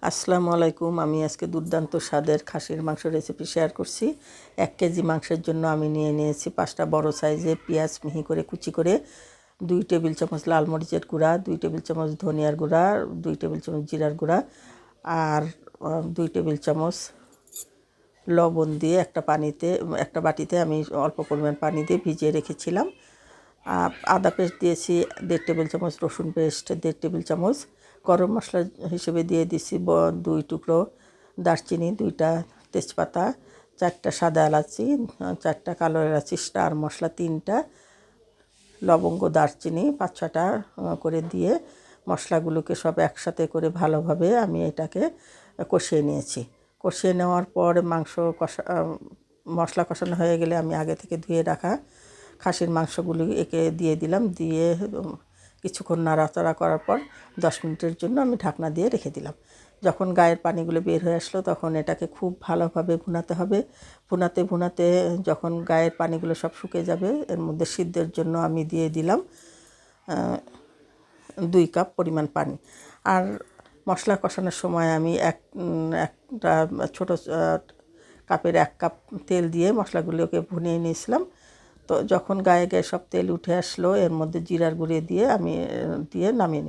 আসসালামু আলাইকুম। আমি আজকে দুর্দান্ত স্বাদের খাসির মাংস রেসিপি শেয়ার করছি। 1 কেজি মাংসের জন্য আমি নিয়েছি 5টা বড় সাইজের পেঁয়াজ মিহি করে কুচি করে, 2 টেবিল চামচ লাল মরিচের গুঁড়া, 2 টেবিল চামচ ধনিয়ার গুঁড়া, 2 টেবিল চামচ জিরার গুঁড়া আর 2 টেবিল চামচ লবণ দিয়ে একটা বাটিতে আমি অল্প পরিমাণ পানি দিয়ে ভিজিয়ে রেখেছিলাম। আদা পেস্ট দিয়েছি 1.5 টেবিল চামচ, রসুন পেস্ট 1.5 টেবিল চামচ, গরম মশলা হিসেবে দিয়ে দিছি 2 টুকরো দারচিনি, 2টা তেজপাতা, 4টা সাদা এলাচি, 4টা কালো এলাচি, স্টার মশলা 3টা, লবঙ্গ দারচিনি 5-6টা করে দিয়ে মশলাগুলোকে সব একসাথে করে ভালোভাবে আমি এটাকে কষিয়ে নিয়েছি। কষিয়ে নেওয়ার পর মশলা কষানো হয়ে গেলে আমি আগে থেকে ধুয়ে রাখা খাসির মাংসগুলি একে দিয়ে দিলাম। দিয়ে কিছুক্ষণ নাড়াচাড়া করার পর 10 মিনিটের জন্য আমি ঢাকনা দিয়ে রেখে দিলাম। যখন গায়ের পানিগুলো বের হয়ে আসলো তখন এটাকে খুব ভালোভাবে ভুনাতে হবে। ভুনাতে যখন গায়ের পানিগুলো সব শুকিয়ে যাবে, এর মধ্যে সিদ্ধের জন্য আমি দিয়ে দিলাম 2 কাপ পরিমাণ পানি। আর মশলা কষানোর সময় আমি একটা ছোটো কাপের 1 কাপ তেল দিয়ে মশলাগুলোকে ভুনিয়ে নিয়েছিলাম। তো যখন গায়ে সব তেল উঠে আসলো, এর মধ্যে জিরার গুঁড়ো দিয়ে নামিয়ে নিই।